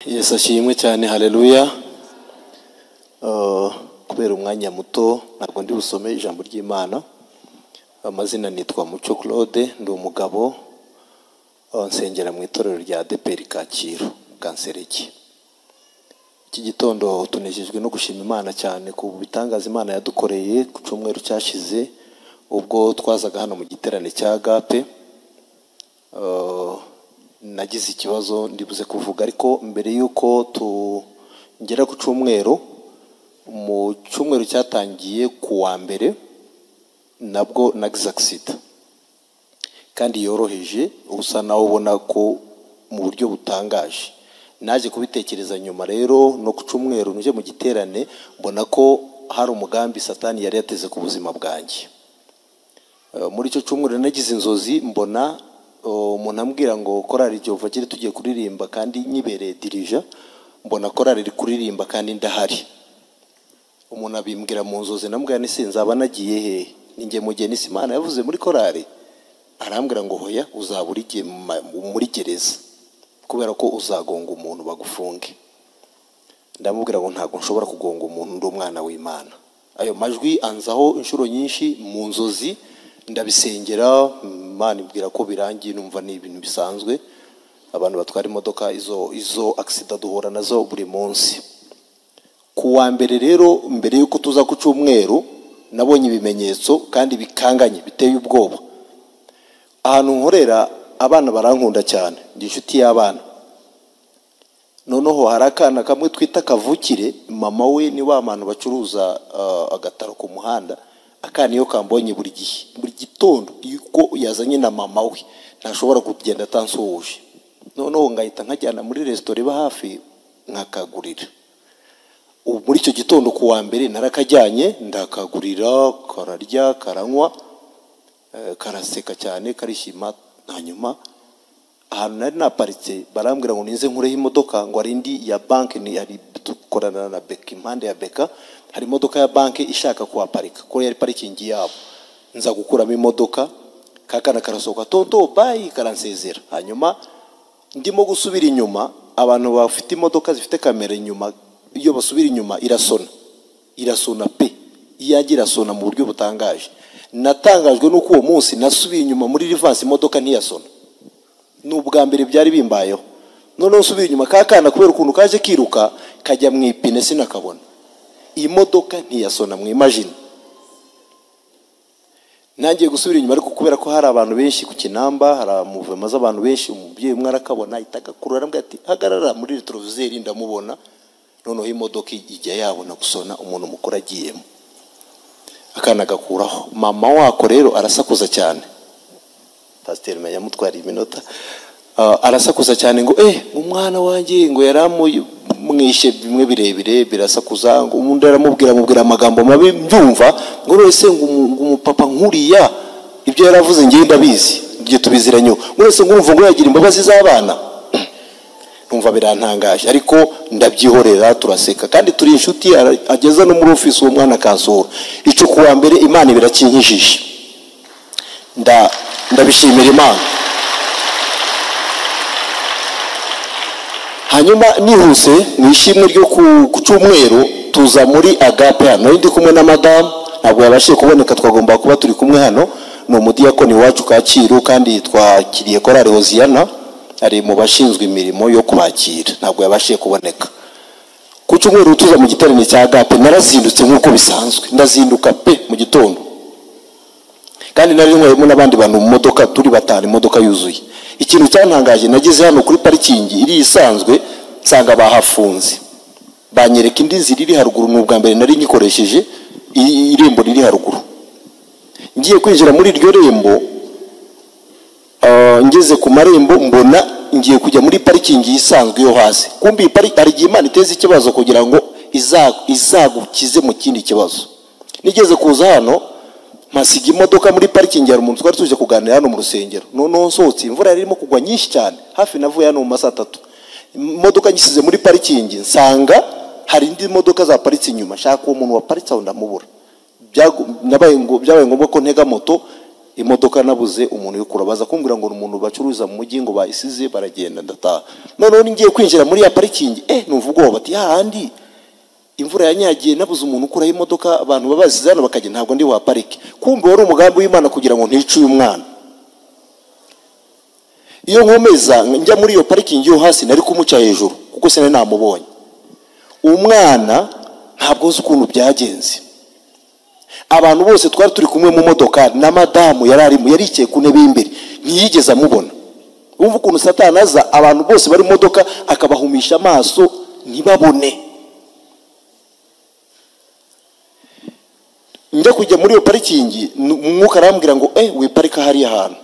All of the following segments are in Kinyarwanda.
Yesu ashimwe cyane, haleluya. Kubera umwanya muto ntabwo ndi busome ijambo ry'Imana. Amazina nitwa Mucyo Claude, ndi umugabo nsengera mu itorero rya ADEPR Kacyiru Kansereki. Iki gitondo tunejejwe no gushima Imana cyane ku bitangaza Imana yadukoreye ku cyumweru cyashize ubwo twazaga hano mu giterane cya Agape. Nagize ikibazo ndibuze kuvuga, ariko mbere yuko tugera ku cyumweru, mu cyumweru cyatangiye ku wa mbere nabwo nagize accident kandi yoroheje, usa naho ubona ko mu buryo butangaje. Naje kubitekereza nyuma rero no ku cyumweru nje mu giterane, mbona ko hari umugambi Satani yari yateze ku buzima bwanjye. Muri icyo cyumweru nagize inzozi, mbona umuntu ambwira ngo korari Jehova Jireh tugiye kuririmba kandi nyibereye dirija, mbona korari iri kuririmba kandi ndahari. Umuntu abimbwira mu nzozi, nambwira ni sinzaba nagiye he, ninjye mugeni Imana yavuze muri korari. Arambwira ngo hoya, uzabura igihe muri gereza kubera ko uzagonga umuntu bagufunge. Ndamubwira ngo ntabwo nshobora kugonga umuntu, ndi umwana w'Imana. Ayo majwi anzaho inshuro nyinshi mu nzozi, ndabisengera Imana ibwira ko birangiye, numva ni ibintu bisanzwe. Abantu batwara imodoka izo accident duhora nazo buri munsi. Ku wa mbere rero, mbere yuko tuza ku cyumweru, nabonye ibimenyetso kandi bikanganye biteye ubwoba. Ahantu nkorera abana barankunda cyane, ndi inshuti y'abana. Noneho hari akana kamwe twita Kavukire, mama we ni wa bantu bacuruza agataro ku muhanda. Akana iyo kambonye buri gitondo yuko yazanye na mama we, ntashobora kugenda atansuhuje. Noneho ngahita nkajyana muri restaurant iba hafi nkakagurira. Ubu muri icyo gitondo ku wa mbere narakajyanye, ndakagurira, kararya, karanywa, karaseka cyane, karishima. Hanyuma ahantu nari naparitse barambwira ngo ninze nkureho imodoka, ngo ari indi ya banki, ni ari dukorana na Beka, impande ya Beka hari imodoka ya banki ishaka kuhaparika ko yari parikingi yabo. Nza gukuramo imodoka, kakana karasohoka, tonto bye, karansezera. Hanyuma ndimo gusubira inyuma, abantu bafite imodoka zifite kamera inyuma, iyo basubira inyuma irasona pe, iyagira irasona mu buryo butangaje. Natangajwe nuko uwo munsi nasubiye inyuma muri reverse, imodoka ntiyasona. N'ubwa mbere byari bimbayeho. Noneho usubira inyuma, kakana kubera ukuntu kaje kiruka kajya mu ipine sinakabona, imodoka ntiyasona. Mwimagine nangiye gusubira inyuma, ariko kubera ko hari abantu benshi ku Kinamba, hari amuvema z'abantu benshi, umubyeyi umwe arakabona itagakurura, arambwira ati hagarara muri retrovizeri, ndamubona. Noneho imodoka ijya yabona gusona, umuntu mukuru agiyemo. Akana gakuraho, mama wako rero arasakuza cyane. Pastor Meya mutwari iminota, arasakuza cyane ngo umwana wanjye ngo yaramwishe bimwe birebire birasakuza, ngo umuntu aramubwira amagambo mabi mbyumva, ngo wese ngo umupapa nkuriya ibyo yaravuze ngiye ndabizi, ngiye tubiziranye, ngo wese ngumva ngo yagira imbabazi z'abana. Numva birantangaje, ariko ndabyihorera, turaseka kandi turi inshuti. Ageza no muri office uwo mwana kansura. Icyo kuwa mbere Imana birakinkishije, ndabishimira Imana. Hanyuma nihuse mwishimwe ryo ku cyumweru tuza muri Agape hano, ndi kumwe na madam, ntabwo yabashiye kuboneka, twagomba kuba turi kumwe hano. Ni umudiyakoni wacu Kacyiru, kandi twakiriye korari Hoziyana, ari mu bashinzwe imirimo yo kubakira, ntabwo yabashiye kuboneka. Ku cyumweru tuza mu giterane cya Agape, narazindutse nk'uko bisanzwe, ndazinduka pe mu gitondo, kandi nari nkweyemo n'abandi bantu mu modoka, turi batanu, imodoka yuzuye. Ikintu cyantangaje, nageze hano kuri parikingi iri isanzwe, nsanga bahafunze, banyereka indi nzira iri haruguru. N'ubwa mbere nari nyikoresheje irembo riri haruguru. Ngiye kwinjira muri iryo rembo, ngeze ku marembo mbona ngiye kujya muri parikingi isanzwe yo hasi. Kumbi hari igihe Imana iteza ikibazo kugira ngo izagukize mu kindi kibazo. Nigeze kuza hano masiga imodoka muri parikingi, hari umuntu twari tuje kuganira hano mu rusengero. Noneho nsohotse, imvura yarimo kugwa nyinshi cyane, hafi navuye hano mu masaa 3. Imodoka nyisize muri parikingi, nsanga hari indi modoka zaparitse inyuma. Shaka uwo muntu waparitse aho ndamubura. Byabaye ngombwa ko ntega moto imodoka nabuze umuntu yo kurabaza kumbwira ngo umuntu bacuruza mu mujyi ngo bayisize baragenda ndataha. None ngiye kwinjira muri ya parking numva ubwoba bati hahandi imvura yanyagiye nabuze umuntu ukuraho imodoka abantu babazize hano bakajya ntabwo ndi wa parike. Kumbe wari umugambi w'Imana kugira ngo ntice uyu mwana. Iyo nkomeza njya muri iyo parking yo hasi nari kumuca hejuru kuko sene namubonye. Umwana ntabwo uzi ukuntu byagenze. Abantu bose twari turi kumwe mu modoka na madamu yarikiye ku ntebe y'imbere ntiyigeze amubona. Wumva ukuntu Satani aza abantu bose bari mu modoka akabahumisha amaso ntibabone. Njya kujya muri iyo parikingi umwuka arambwira ngo wiparika hariya hantu,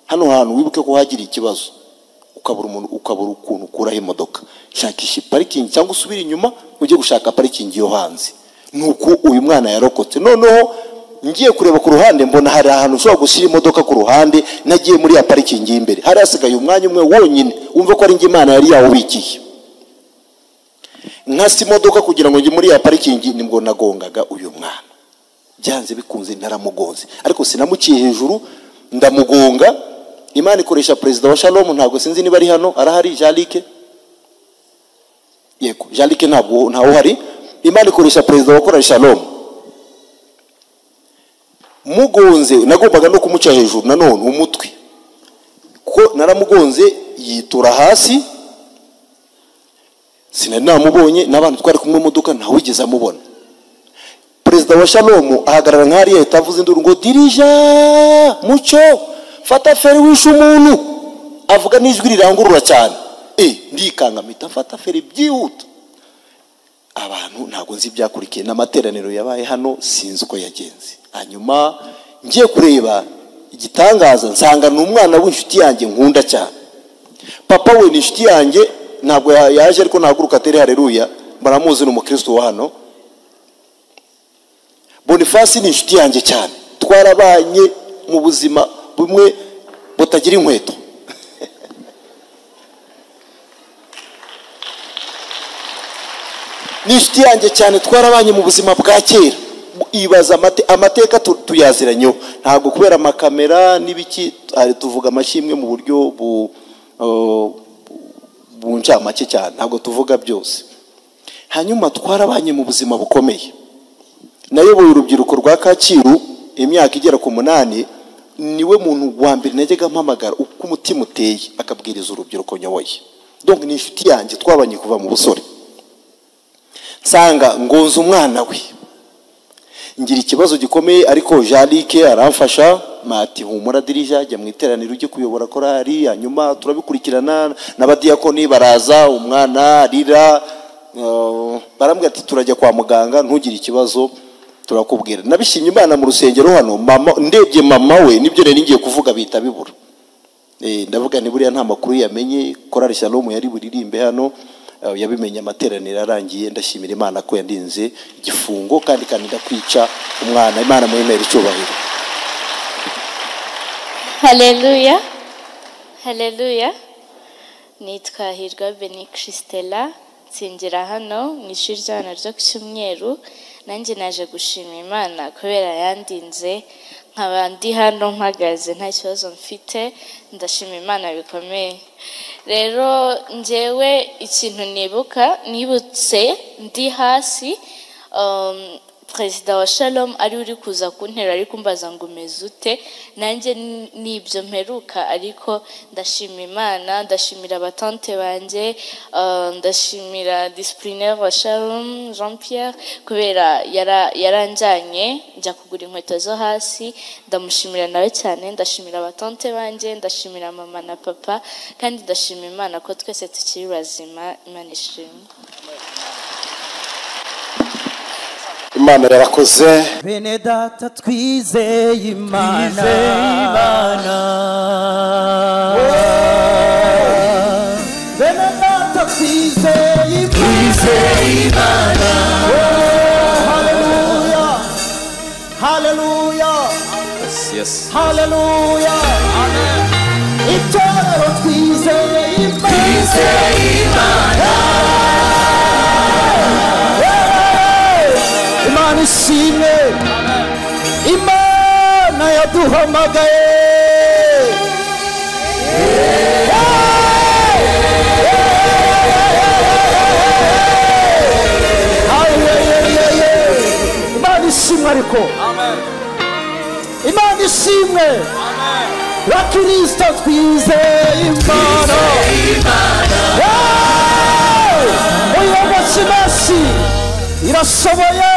hano hantu wibuke ko hagira ikibazo ukabura ukuntu ukuraho imodoka, shakisha parikingi cyangwa usubira inyuma ujye gushaka parikingi yo hanze. Nuko uyu mwana yarokotse. Noneho ngiye kureba ku ruhande mbona hari ahantu ushobora gushyira imodoka ku ruhande. Nagiye muri ya parikingi y'imbere hari hasigaye umwanya umwe wonyine, wumva ko ari njye Imana yari yawubikiye. Nkasi imodoka kugira ngo njye muri ya parikingi nibwo nagongaga uyu mwana. Byanze bikunze naramugonze ariko sinamuciye hejuru ndamugonga. Imana ikoresha perezida wa Shalom, ntabwo sinzi niba ari hano, arahari Jalike. Yego Jalike ntabwo ntawo hari. Imana ikoresha perezida wa Shalom. Mugonze nagombaga no kumuca hejuru nanone umutwe ko naramugonze yitura hasi. Sinari namubonye n'abantu twari kumwe mu modoka ntawe wigeze amubona. Perezida wa Shalom ahagarara nk'ari yatavuze induru ngo dirija mucyo fata feri wishe umuntu, avuga n'ijwi rirangurura cyane. Ndikanga mpita mfata feri byihuta. Abantu ntabwo nzi byakurikiye n'amateraniro yabaye hano sinzi uko yagenze. Hanyuma ngiye kureba igitangaza nsanga n'umwana w'inshuti yanjye nkunda cyane. Papa we ni inshuti yanjye, ntabwo yaje ariko naguruka tere haleluya, baramuzi n'umukristo wa hano. Boniface ni inshuti yanjye cyane, twarabanye mu buzima bumwe butagira inkweto. Ni inshuti yanjye cyane, twarabanye mu buzima bwa kera. Ibaza amateka tuyaziranyeho, ntabwo kubera amakamera n'ibiki tuvuga amashimwe mu buryo buncamake cyane, ntabwo tuvuga byose. Hanyuma twarabanye mu buzima bukomeye. Nayoboye urubyiruko rwa Kacyiru imyaka igera ku 8. Niwe muntu wa mbere najyaga mpamagara uko umutima uteye akabwiriza urubyiruko nyoboye. Donc ni inshuti yanjye twabanye kuva mu busore. Nsanga ngonza umwana we, ngira ikibazo gikomeye ariko Jalike aramfasha. Mati humura dirija jya mu iteraniro ujye kuyobora korali. Hanyuma turabikurikirana n'abadiyakoni baraza, umwana arira, barambwira ati turajya kwa muganga ntugire ikibazo turakubwira. Nabishimye Imana mu rusengero hano, mama ndebye mama we nibyo nari ngiye kuvuga bita bibura. Ndavuga ni buriya nta makuru yamenye korali Shalom yari buririmbe hano. Yabimenye amateraniro arangiye. Ndashimira Imana ko yandinze igifungo kandi ndakwica umwana. Imana muhimere icyubahiro. Haleluya, haleluya. Nitwa Hirwa Beni Christella, nsingira hano mu ishuri ry'abana ryo ku Cyumweru. Nanjye naje gushima Imana kubera yandinze, nkaba ndi hano mpagaze nta kibazo mfite. Ndashima Imana bikomeye. Rero njyewe ikintu nibutse ndi hasi, perezida wa Shalom ari uri kuza kuntera ariko mbaza ngo umeze ute. Nanjye nibyo mperuka ariko ndashima Imana. Ndashimira abatante banjye, ndashimira disciplinaire wa Shalom Jean Pierre kubera yaranjyanye njya kugura inkweto zo hasi. Ndamushimira nawe cyane. Ndashimira abatante banjye, ndashimira mama na papa, kandi ndashima Imana ko twese tukiri bazima. Imana ishimwe. Imana yarakoze. Bene data twizeye Imana, bene data twizeye Imana. Hallelujah, hallelujah, Yes. hallelujah. Amen. Itorero twizeye Imana. Imana ishimwe, Imana yaraduhamagaye Imana ishimwe ariko Imana ishimwe bakristo twizeye Imana uyobozi mashi irashoboye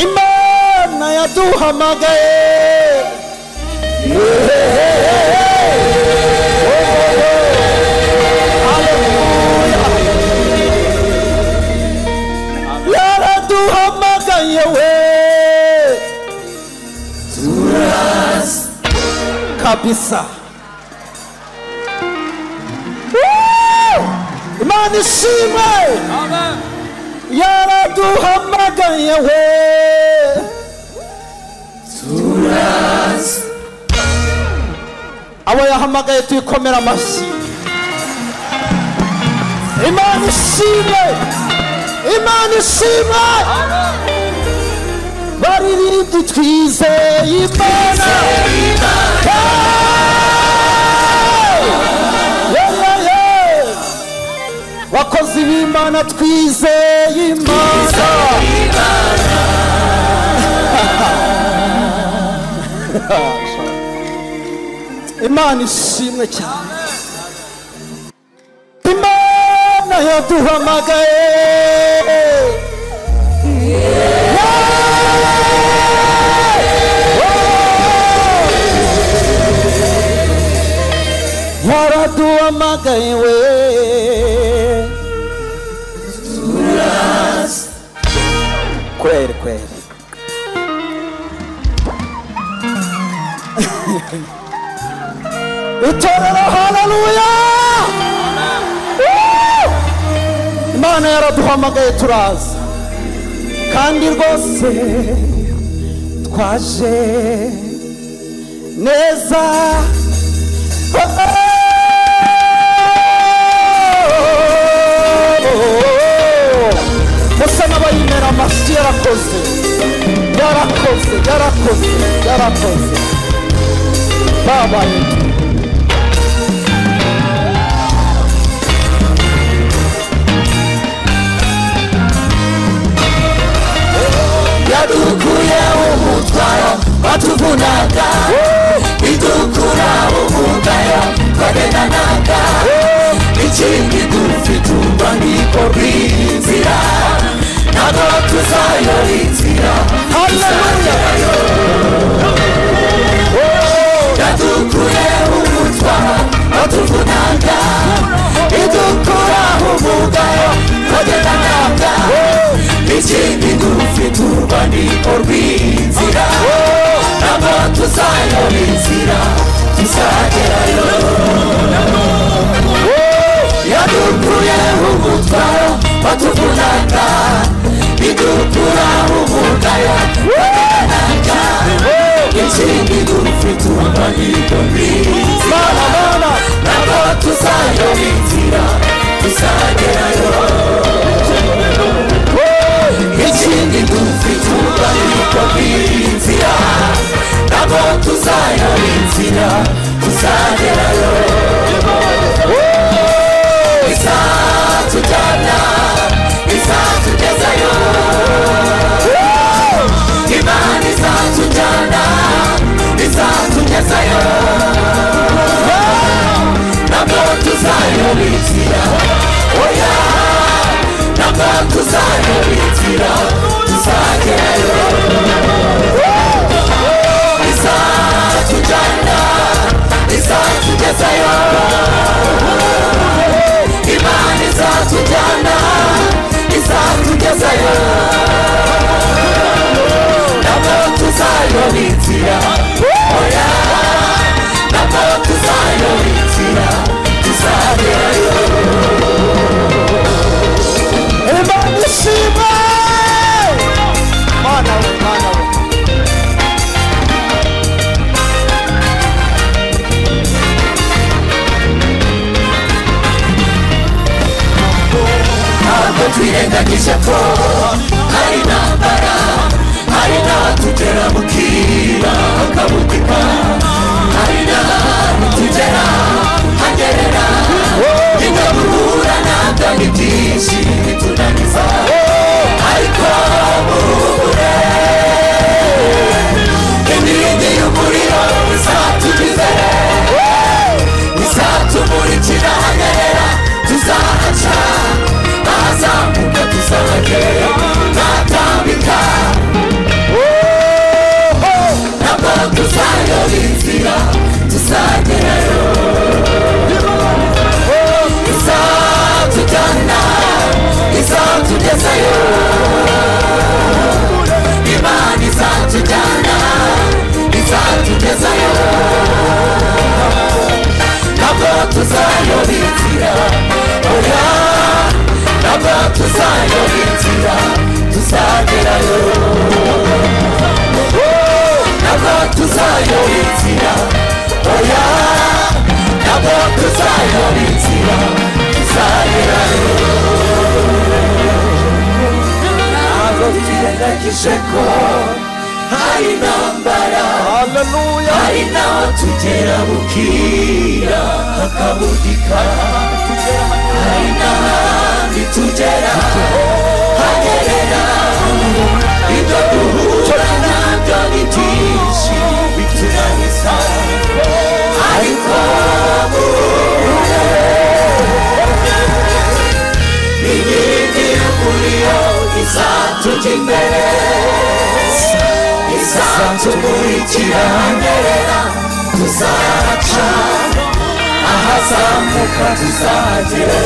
Imana yaduhamagaye yaraduhamagaye we turas kabisa Imana ishimwe yaraduhamagaye we turas abo yahamagaye tuyikomera amashyi Imana ishimwe Imana ishimwe baririmbye twizeye Imana bakozi b'Imana twizeye Imana Imana ishimwe cyane Imana yaduhamagaye yaraduhamagaye we kweli kweli itorero haleluya Imana yaraduhamagaye turaza kandi rwose twaje neza musa n'abayimera amashyi yarakoze babaye yadukuye umutwaro watuvunaga idukura umugayo twagendanaga ikindi dufite urwandiko rw'inzira ntabwo tuzayora inzira tuzagerayo yadukuye umutwaro watuvunaga idukura umugayo twagendanaga ikindi dufite urwandiko rw'inzira ntabwo tuzayora inzira tuzagerayo yadukuye umutwaro watuvunaga idukura umugayo twagendanaga ikindi dufite urwandiko rw'inzira ntabwo tuzayora inzira tuzagerayo ikindi dufite urwandiko rw'inzira ntabwo tuzayora inzira tuzagerayo izatujyana izatugezayo Imana izatujyana izatugezayo ntabwo tuzayora inzira oya ntabwo tuzayora inzira tuzagerayo izatujyana izatugezayo Imana izatujyana izatugezayo ntabwo tuzayora inzira oya ntabwo tuzayora inzira tuzagerayo Imana ishimwe Mana we twirengagije ko hari intambara hari twumvise ko hari intambara, hari naho tugera bukira hakabudika, hari n'ahandi tugera hanyerera. Ibyo duhura nabyo ni byinshi bitunaniza, ariko inkingi y'umuriro izatujya imbere, izatumurikira hanyerera. Tuzaca ahazamuka tuzagere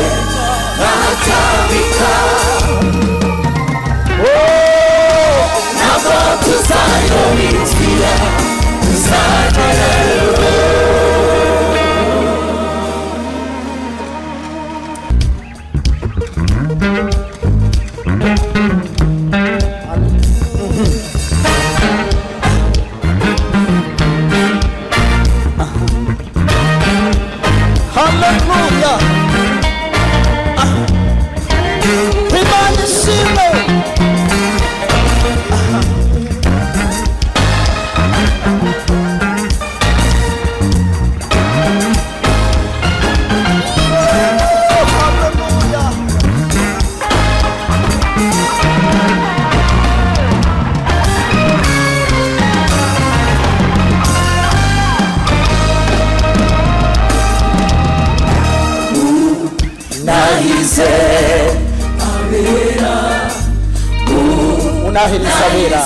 ahatabika, ntabwo tuzayoba inzira tuzagerayo. Hallelujah. Imana ishimwe. Nahize abera, unahiriza abera,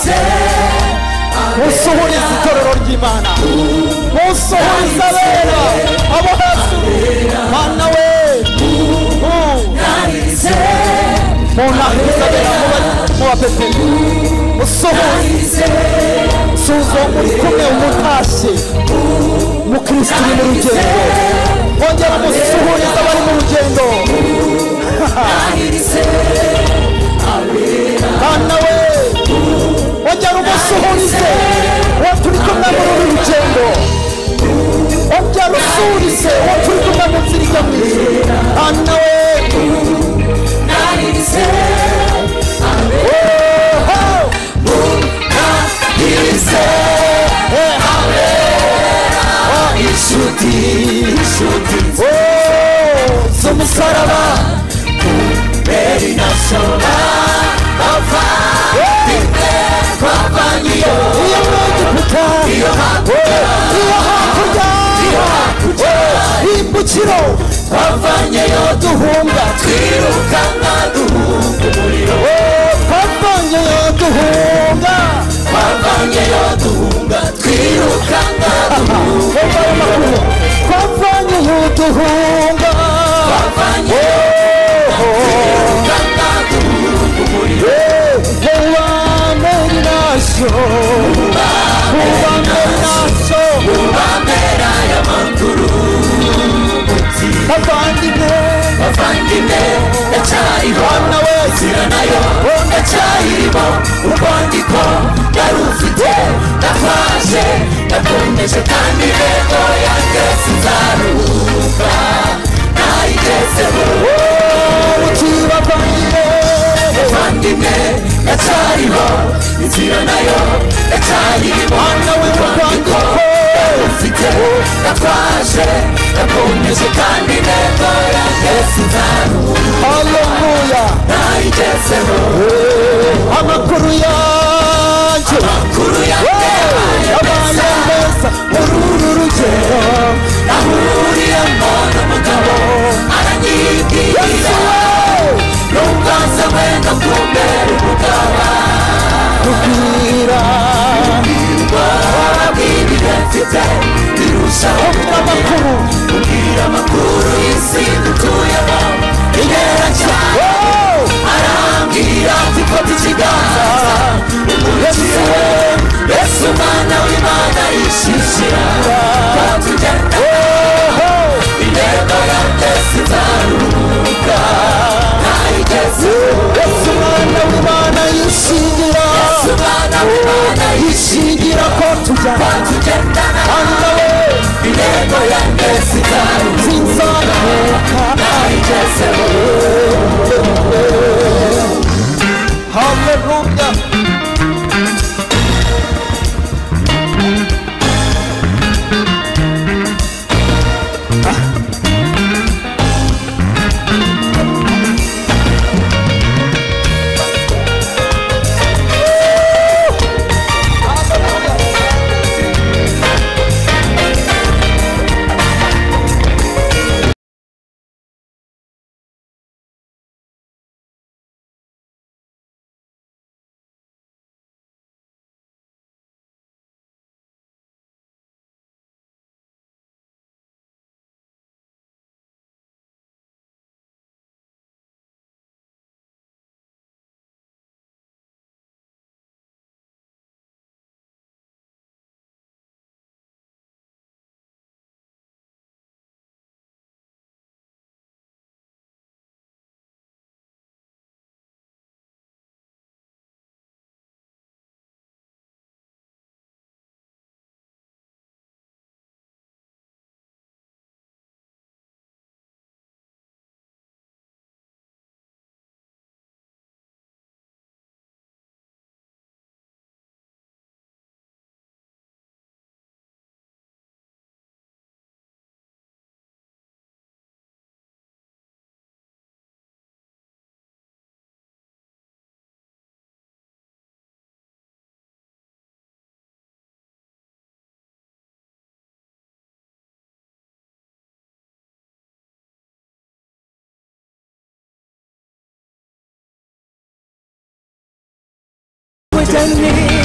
musuhuriza itorero ry'Imana, musuhuriza abera abo hejuru. Mana we, nahize munahiriza abera mu bapeperi, musuhurize suzo muri kumwe umutashye mukristo uri mu rugendo, wongera musuhuriza abari mu rugendo. Mana we, wongera umusuhurize uwo turi kumwe muri uru rugendo, wongera usuhurize uwo turi kumwe mu nzira ijya mu ijuru. Mana we, nahize inshuti z'umusaraba beri nashoba bavandimwe twavanye iyo mu Egiputa, iyo hakurya imbukiro twavanyeyo duhunga, twirukanka duhunga umuriro, twavanyeyo duhunga, twavanyeyo duhunga twirukanka duhunga umuriro, twavanyeyo duhunga, twavanyeyo twirukanka duhunga umuriro. Ubambera y'amakuru bavandimwe ndacyariho, inzira nayo ndacyayirimo, urwandiko ndarufite ndafashe ndakomeje, kandi intego yanjye sinzaruhuka nayigezeho. Bavandimwe ndacyariho, inzira nayo ndacyayirimo, urwandiko ndarufite ndafashe ndakomeje, kandi intego yanjye sinzaruhuka nayigezeho. Amakuru yanjye abaye meza muri uru rugendo, nahuriyemo n'umugabo aranyibwira, n'ubwanza wenda kumbera umugaba, kubwira wababwirire mfite birushaho amakuru, kubwira amakuru y'isi dutuyemo intera cyane, arambwira ati fata ikiganza umurikire, Yesu umwana w'Imana yishishira twatugenda, intego yanjye sinzaruhuka nayigezeho. Yesu umwana w'Imana yishingira, Yesu umwana w'Imana yishingira ko tugendana, intego yanjye sinzaruhuka nayigezeho. Hallelujah. umugeni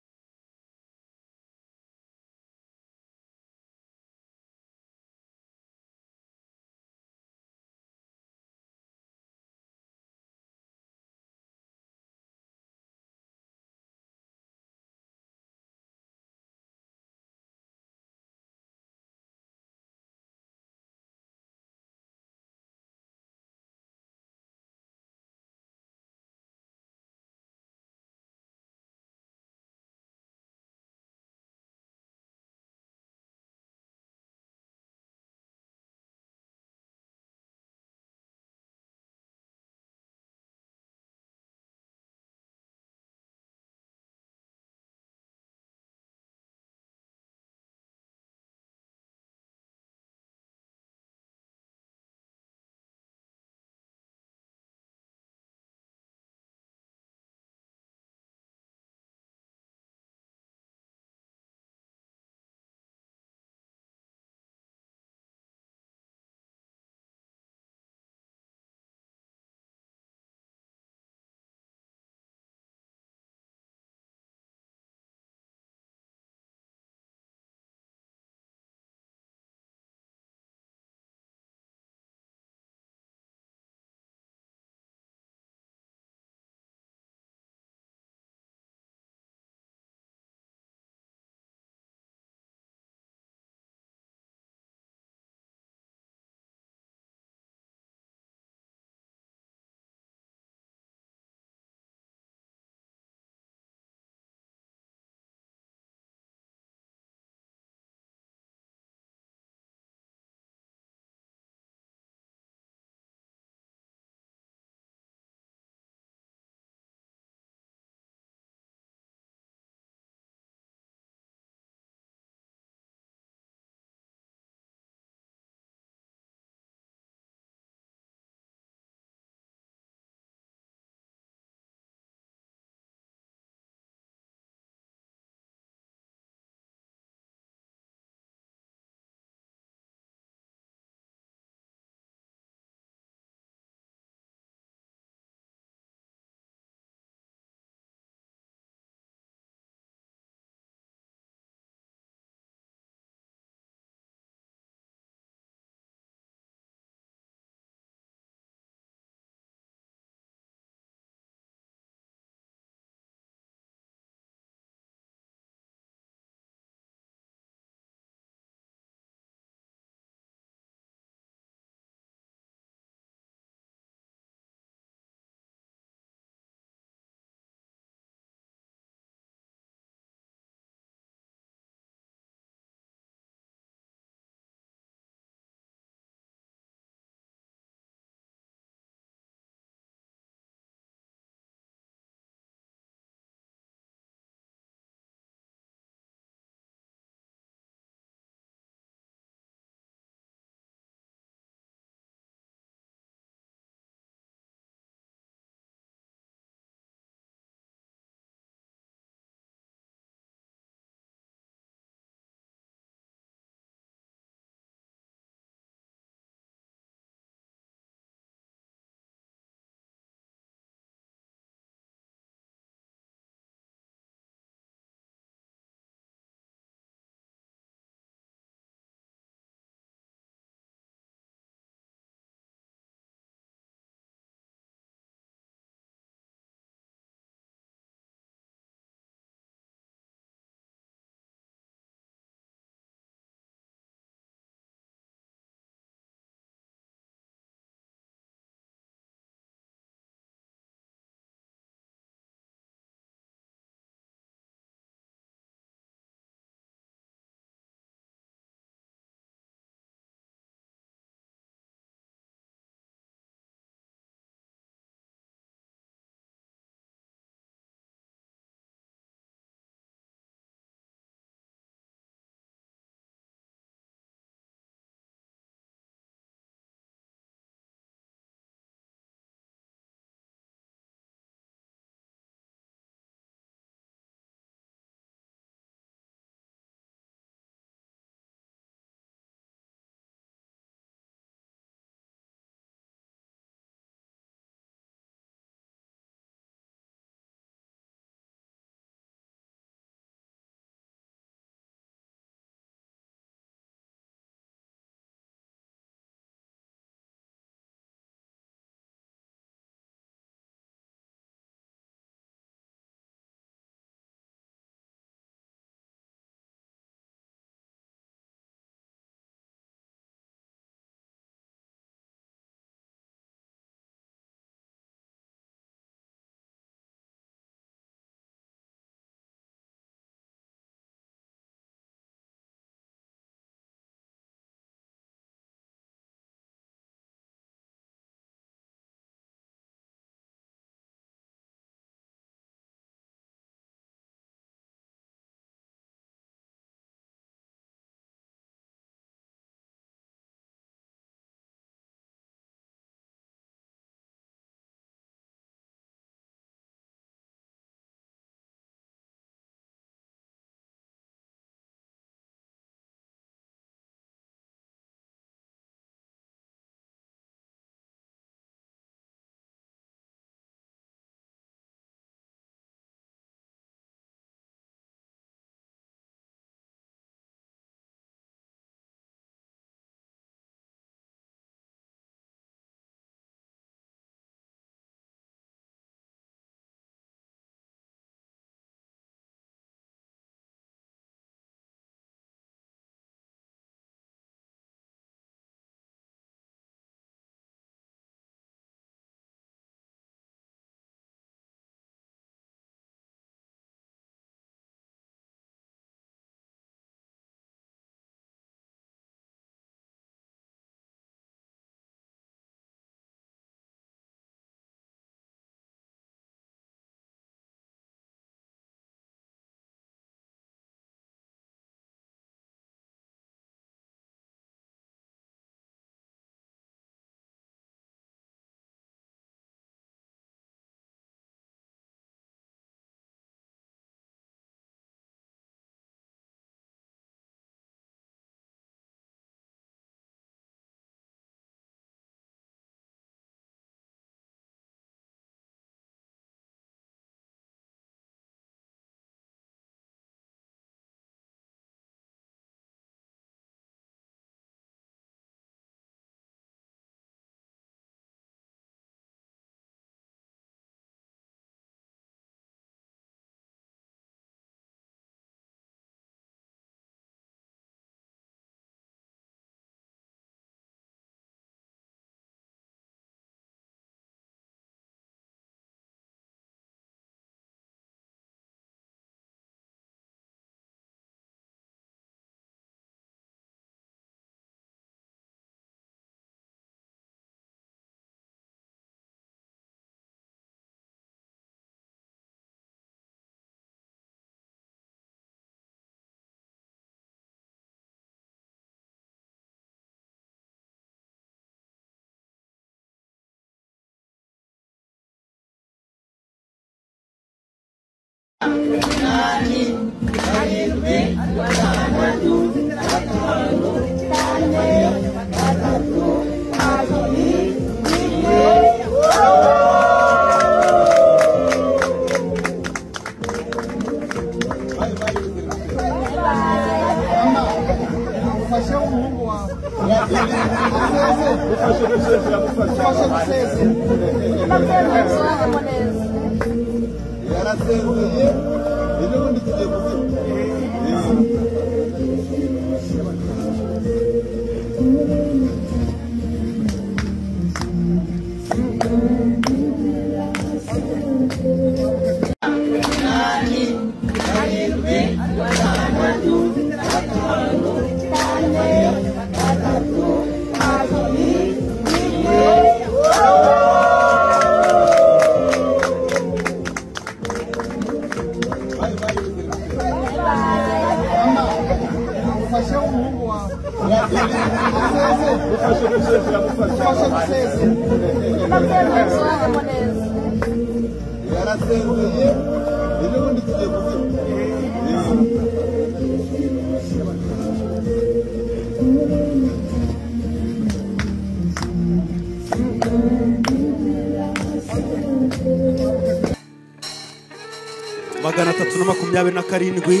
magana 327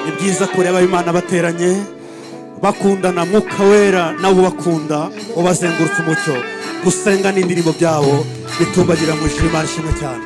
ni byiza kureba Imana bateranye bakundana mwuka wera nawe bakunda ubazengurutse umucyo gusenga n'indirimbo byabo bitumbagira mu Imana ishimwe cyane.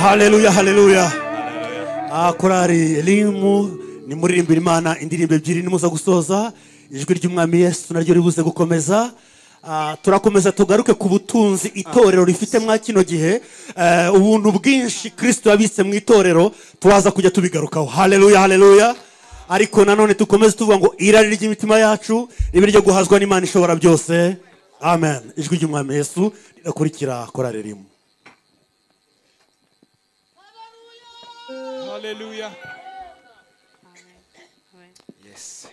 Haleluya, haleluya. Korari Elimu ni muririmbira Imana indirimbo ebyiri nimuza gusoza. Ijwi ry'Umwami Yesu naryo ribuze gukomeza. Turakomeza tugaruke ku butunzi itorero rifite mwa kino gihe. Ubuntu bwinshi Kristo yabitse mu itorero tuwaza kujya tubigarukaho. Haleluya, haleluya. Ariko nanone tukomeze tuvuga ngo irari ry'imitima yacu ribe ryo guhazwa n'Imana ishobora byose. Amen. Ijwi ry'Umwami Yesu rirakurikira Korari Elimu. Hallelujah. Yes.